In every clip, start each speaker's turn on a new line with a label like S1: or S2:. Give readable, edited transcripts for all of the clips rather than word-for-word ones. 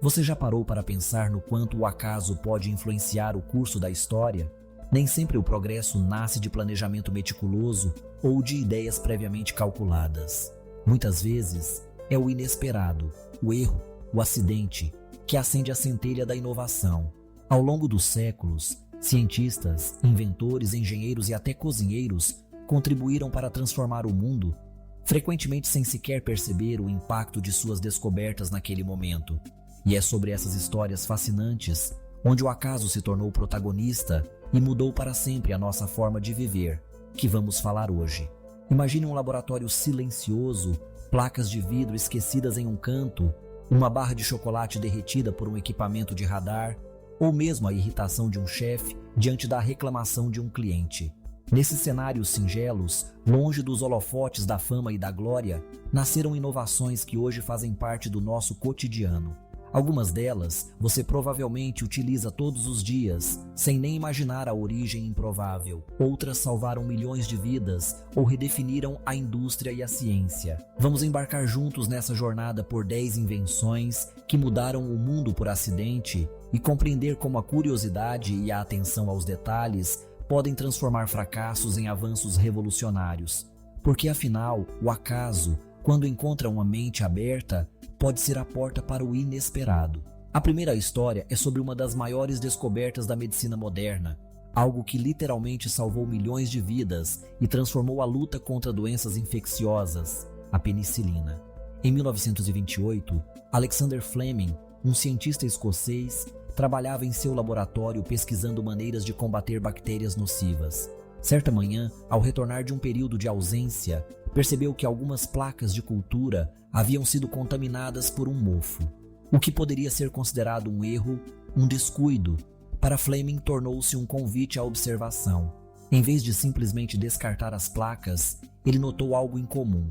S1: Você já parou para pensar no quanto o acaso pode influenciar o curso da história? Nem sempre o progresso nasce de planejamento meticuloso ou de ideias previamente calculadas. Muitas vezes, é o inesperado, o erro, o acidente, que acende a centelha da inovação. Ao longo dos séculos, cientistas, inventores, engenheiros e até cozinheiros contribuíram para transformar o mundo, frequentemente sem sequer perceber o impacto de suas descobertas naquele momento. E é sobre essas histórias fascinantes, onde o acaso se tornou protagonista e mudou para sempre a nossa forma de viver, que vamos falar hoje. Imagine um laboratório silencioso, placas de vidro esquecidas em um canto, uma barra de chocolate derretida por um equipamento de radar, ou mesmo a irritação de um chefe diante da reclamação de um cliente. Nesses cenários singelos, longe dos holofotes da fama e da glória, nasceram inovações que hoje fazem parte do nosso cotidiano. Algumas delas você provavelmente utiliza todos os dias, sem nem imaginar a origem improvável. Outras salvaram milhões de vidas ou redefiniram a indústria e a ciência. Vamos embarcar juntos nessa jornada por 10 invenções que mudaram o mundo por acidente e compreender como a curiosidade e a atenção aos detalhes podem transformar fracassos em avanços revolucionários. Porque afinal, o acaso, quando encontra uma mente aberta, pode ser a porta para o inesperado. A primeira história é sobre uma das maiores descobertas da medicina moderna, algo que literalmente salvou milhões de vidas e transformou a luta contra doenças infecciosas, a penicilina. Em 1928, Alexander Fleming, um cientista escocês, trabalhava em seu laboratório pesquisando maneiras de combater bactérias nocivas. Certa manhã, ao retornar de um período de ausência, percebeu que algumas placas de cultura haviam sido contaminadas por um mofo. O que poderia ser considerado um erro, um descuido, para Fleming tornou-se um convite à observação. Em vez de simplesmente descartar as placas, ele notou algo incomum.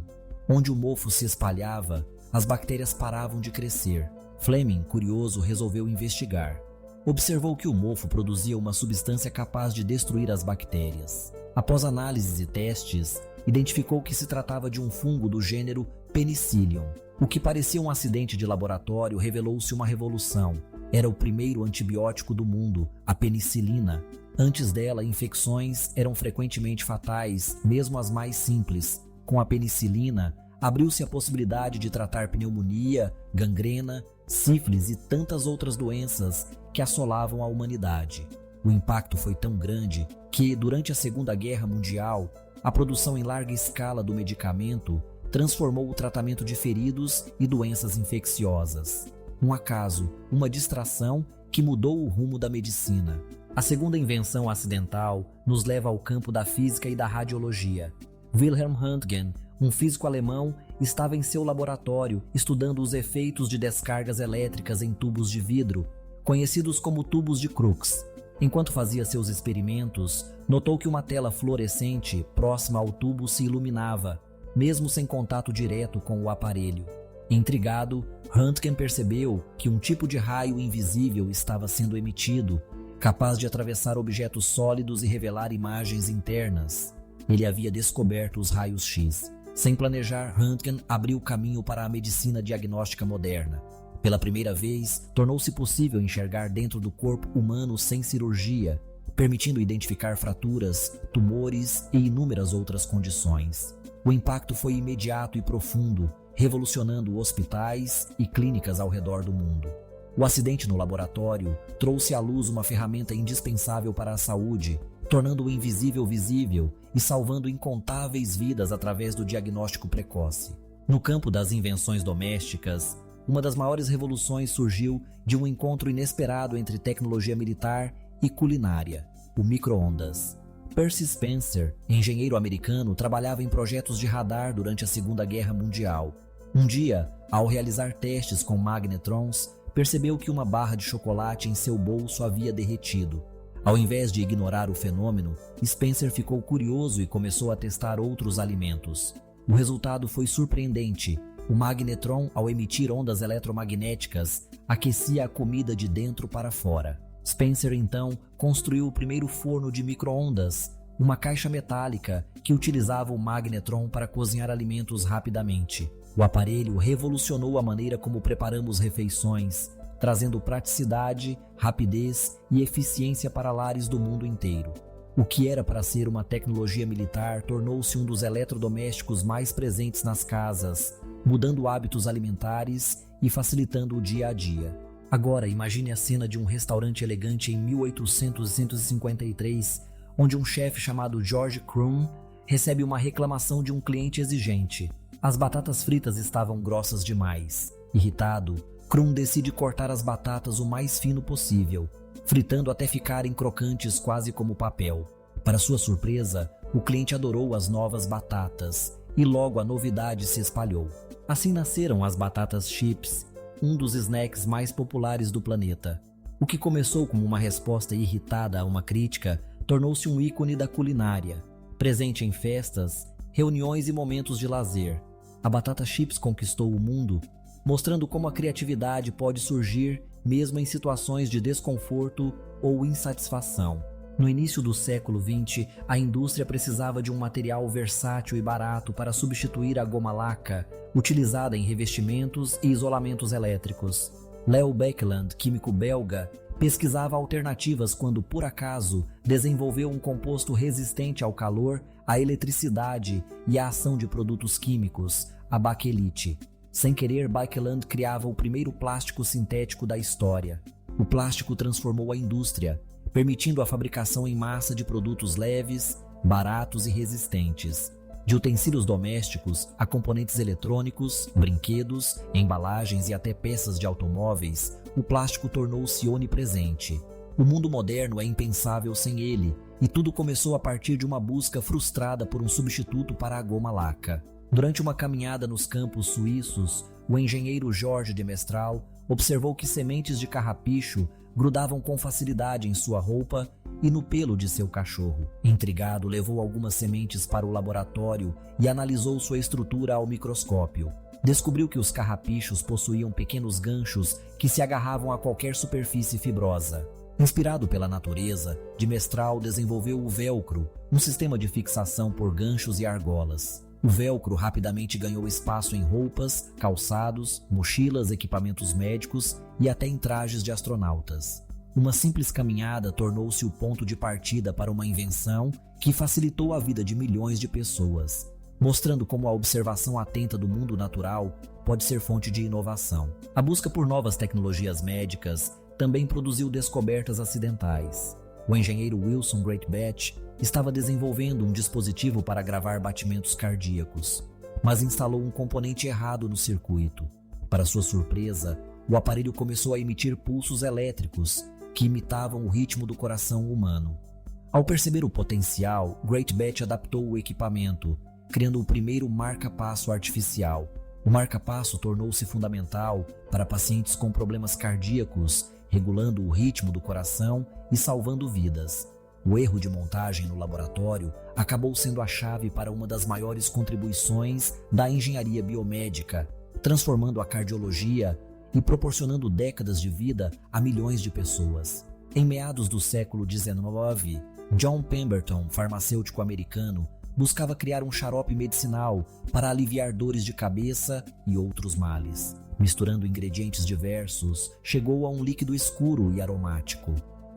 S1: Onde o mofo se espalhava, as bactérias paravam de crescer. Fleming, curioso, resolveu investigar. Observou que o mofo produzia uma substância capaz de destruir as bactérias. Após análises e testes, identificou que se tratava de um fungo do gênero Penicillium. O que parecia um acidente de laboratório revelou-se uma revolução. Era o primeiro antibiótico do mundo, a penicilina. Antes dela, infecções eram frequentemente fatais, mesmo as mais simples. Com a penicilina, abriu-se a possibilidade de tratar pneumonia, gangrena, sífilis e tantas outras doenças que assolavam a humanidade. O impacto foi tão grande que, durante a Segunda Guerra Mundial, a produção em larga escala do medicamento transformou o tratamento de feridos e doenças infecciosas. Um acaso, uma distração que mudou o rumo da medicina. A segunda invenção acidental nos leva ao campo da física e da radiologia. Wilhelm Röntgen, um físico alemão, estava em seu laboratório estudando os efeitos de descargas elétricas em tubos de vidro, conhecidos como tubos de Crookes. Enquanto fazia seus experimentos, notou que uma tela fluorescente próxima ao tubo se iluminava, mesmo sem contato direto com o aparelho. Intrigado, Röntgen percebeu que um tipo de raio invisível estava sendo emitido, capaz de atravessar objetos sólidos e revelar imagens internas. Ele havia descoberto os raios X. Sem planejar, Röntgen abriu caminho para a medicina diagnóstica moderna. Pela primeira vez, tornou-se possível enxergar dentro do corpo humano sem cirurgia, permitindo identificar fraturas, tumores e inúmeras outras condições. O impacto foi imediato e profundo, revolucionando hospitais e clínicas ao redor do mundo. O acidente no laboratório trouxe à luz uma ferramenta indispensável para a saúde, tornando o invisível visível e salvando incontáveis vidas através do diagnóstico precoce. No campo das invenções domésticas, uma das maiores revoluções surgiu de um encontro inesperado entre tecnologia militar e culinária, o micro-ondas. Percy Spencer, engenheiro americano, trabalhava em projetos de radar durante a Segunda Guerra Mundial. Um dia, ao realizar testes com magnetrons, percebeu que uma barra de chocolate em seu bolso havia derretido. Ao invés de ignorar o fenômeno, Spencer ficou curioso e começou a testar outros alimentos. O resultado foi surpreendente. O magnetron, ao emitir ondas eletromagnéticas, aquecia a comida de dentro para fora. Spencer, então, construiu o primeiro forno de micro-ondas, uma caixa metálica que utilizava o magnetron para cozinhar alimentos rapidamente. O aparelho revolucionou a maneira como preparamos refeições, trazendo praticidade, rapidez e eficiência para lares do mundo inteiro. O que era para ser uma tecnologia militar tornou-se um dos eletrodomésticos mais presentes nas casas, mudando hábitos alimentares e facilitando o dia a dia. Agora, imagine a cena de um restaurante elegante em 1853, onde um chefe chamado George Crumb recebe uma reclamação de um cliente exigente. As batatas fritas estavam grossas demais. Irritado, Crumb decide cortar as batatas o mais fino possível, fritando até ficarem crocantes quase como papel. Para sua surpresa, o cliente adorou as novas batatas e logo a novidade se espalhou. Assim nasceram as batatas chips, um dos snacks mais populares do planeta. O que começou como uma resposta irritada a uma crítica tornou-se um ícone da culinária, presente em festas, reuniões e momentos de lazer. A batata chips conquistou o mundo, mostrando como a criatividade pode surgir mesmo em situações de desconforto ou insatisfação. No início do século XX, a indústria precisava de um material versátil e barato para substituir a goma laca, utilizada em revestimentos e isolamentos elétricos. Leo Baekeland, químico belga, pesquisava alternativas quando, por acaso, desenvolveu um composto resistente ao calor, à eletricidade e à ação de produtos químicos, a baquelite. Sem querer, Baekeland criava o primeiro plástico sintético da história. O plástico transformou a indústria, permitindo a fabricação em massa de produtos leves, baratos e resistentes. De utensílios domésticos a componentes eletrônicos, brinquedos, embalagens e até peças de automóveis, o plástico tornou-se onipresente. O mundo moderno é impensável sem ele, e tudo começou a partir de uma busca frustrada por um substituto para a goma laca. Durante uma caminhada nos campos suíços, o engenheiro Georges de Mestral observou que sementes de carrapicho grudavam com facilidade em sua roupa e no pelo de seu cachorro. Intrigado, levou algumas sementes para o laboratório e analisou sua estrutura ao microscópio. Descobriu que os carrapichos possuíam pequenos ganchos que se agarravam a qualquer superfície fibrosa. Inspirado pela natureza, de Mestral desenvolveu o velcro, um sistema de fixação por ganchos e argolas. O velcro rapidamente ganhou espaço em roupas, calçados, mochilas, equipamentos médicos e até em trajes de astronautas. Uma simples caminhada tornou-se o ponto de partida para uma invenção que facilitou a vida de milhões de pessoas, mostrando como a observação atenta do mundo natural pode ser fonte de inovação. A busca por novas tecnologias médicas também produziu descobertas acidentais. O engenheiro Wilson Greatbatch estava desenvolvendo um dispositivo para gravar batimentos cardíacos, mas instalou um componente errado no circuito. Para sua surpresa, o aparelho começou a emitir pulsos elétricos que imitavam o ritmo do coração humano. Ao perceber o potencial, Greatbatch adaptou o equipamento, criando o primeiro marca-passo artificial. O marca-passo tornou-se fundamental para pacientes com problemas cardíacos, regulando o ritmo do coração e salvando vidas. O erro de montagem no laboratório acabou sendo a chave para uma das maiores contribuições da engenharia biomédica, transformando a cardiologia e proporcionando décadas de vida a milhões de pessoas. Em meados do século XIX, John Pemberton, farmacêutico americano, buscava criar um xarope medicinal para aliviar dores de cabeça e outros males. Misturando ingredientes diversos, chegou a um líquido escuro e aromático.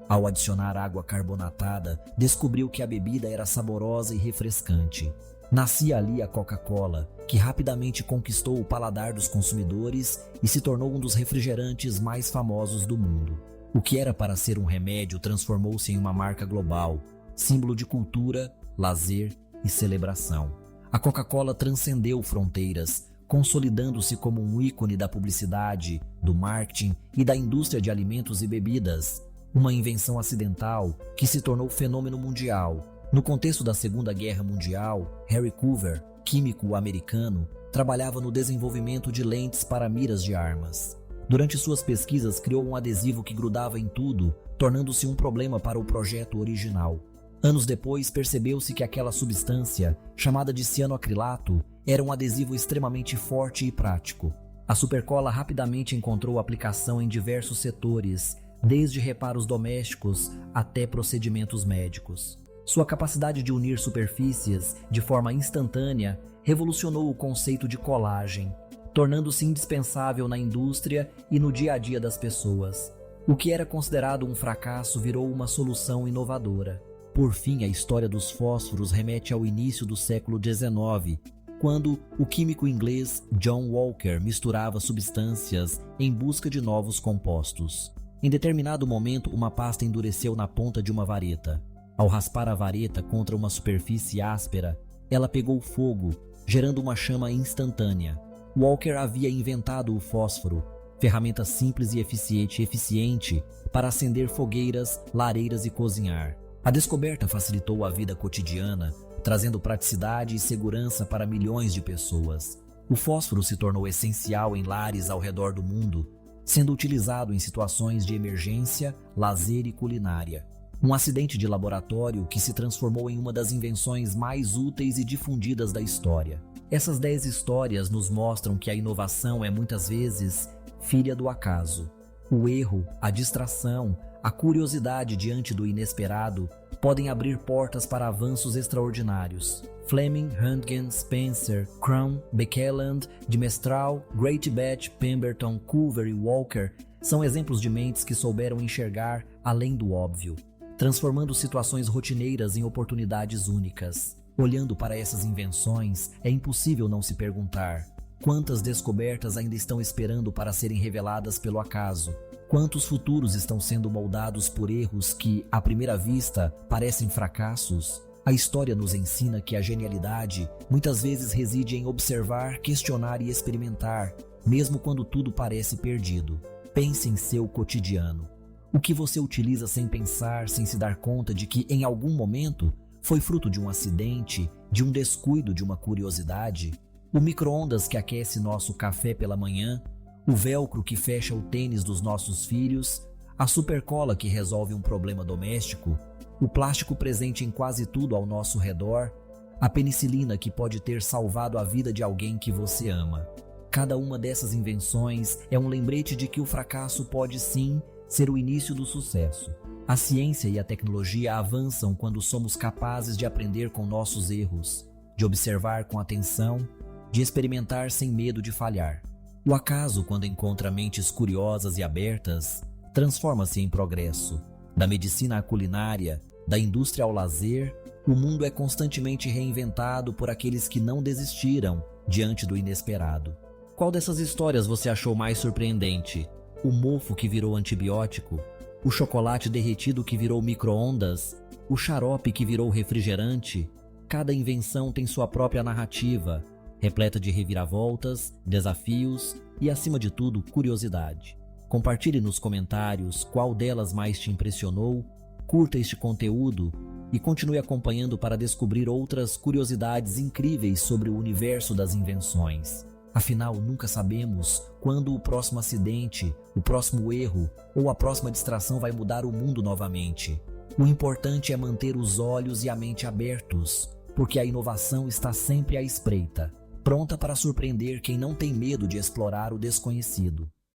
S1: Ao adicionar água carbonatada, descobriu que a bebida era saborosa e refrescante. Nascia ali a Coca-Cola, que rapidamente conquistou o paladar dos consumidores e se tornou um dos refrigerantes mais famosos do mundo. O que era para ser um remédio transformou-se em uma marca global, símbolo de cultura, lazer e celebração. A Coca-Cola transcendeu fronteiras, consolidando-se como um ícone da publicidade, do marketing e da indústria de alimentos e bebidas. Uma invenção acidental que se tornou fenômeno mundial. No contexto da Segunda Guerra Mundial, Harry Coover, químico americano, trabalhava no desenvolvimento de lentes para miras de armas. Durante suas pesquisas, criou um adesivo que grudava em tudo, tornando-se um problema para o projeto original. Anos depois, percebeu-se que aquela substância, chamada de cianoacrilato, era um adesivo extremamente forte e prático. A supercola rapidamente encontrou aplicação em diversos setores, desde reparos domésticos até procedimentos médicos. Sua capacidade de unir superfícies de forma instantânea revolucionou o conceito de colagem, tornando-se indispensável na indústria e no dia a dia das pessoas. O que era considerado um fracasso virou uma solução inovadora. Por fim, a história dos fósforos remete ao início do século XIX, quando o químico inglês John Walker misturava substâncias em busca de novos compostos. Em determinado momento, uma pasta endureceu na ponta de uma vareta. Ao raspar a vareta contra uma superfície áspera, ela pegou fogo, gerando uma chama instantânea. Walker havia inventado o fósforo, ferramenta simples e eficiente para acender fogueiras, lareiras e cozinhar. A descoberta facilitou a vida cotidiana, trazendo praticidade e segurança para milhões de pessoas. O fósforo se tornou essencial em lares ao redor do mundo, sendo utilizado em situações de emergência, lazer e culinária. Um acidente de laboratório que se transformou em uma das invenções mais úteis e difundidas da história. Essas 10 histórias nos mostram que a inovação é muitas vezes filha do acaso. O erro, a distração, a curiosidade diante do inesperado podem abrir portas para avanços extraordinários. Fleming, Röntgen, Spencer, Crumb, Bekeland, de Mestral, Great Bat, Pemberton, Culver e Walker são exemplos de mentes que souberam enxergar além do óbvio, transformando situações rotineiras em oportunidades únicas. Olhando para essas invenções, é impossível não se perguntar: quantas descobertas ainda estão esperando para serem reveladas pelo acaso? Quantos futuros estão sendo moldados por erros que, à primeira vista, parecem fracassos? A história nos ensina que a genialidade muitas vezes reside em observar, questionar e experimentar, mesmo quando tudo parece perdido. Pense em seu cotidiano. O que você utiliza sem pensar, sem se dar conta de que, em algum momento, foi fruto de um acidente, de um descuido, de uma curiosidade? O micro-ondas que aquece nosso café pela manhã, o velcro que fecha o tênis dos nossos filhos, a supercola que resolve um problema doméstico, o plástico presente em quase tudo ao nosso redor, a penicilina que pode ter salvado a vida de alguém que você ama. Cada uma dessas invenções é um lembrete de que o fracasso pode sim ser o início do sucesso. A ciência e a tecnologia avançam quando somos capazes de aprender com nossos erros, de observar com atenção, de experimentar sem medo de falhar. O acaso, quando encontra mentes curiosas e abertas, transforma-se em progresso. Da medicina à culinária, da indústria ao lazer, o mundo é constantemente reinventado por aqueles que não desistiram diante do inesperado. Qual dessas histórias você achou mais surpreendente? O mofo que virou antibiótico? O chocolate derretido que virou micro-ondas? O xarope que virou refrigerante? Cada invenção tem sua própria narrativa, repleta de reviravoltas, desafios e, acima de tudo, curiosidade. Compartilhe nos comentários qual delas mais te impressionou, curta este conteúdo e continue acompanhando para descobrir outras curiosidades incríveis sobre o universo das invenções. Afinal, nunca sabemos quando o próximo acidente, o próximo erro ou a próxima distração vai mudar o mundo novamente. O importante é manter os olhos e a mente abertos, porque a inovação está sempre à espreita, pronta para surpreender quem não tem medo de explorar o desconhecido.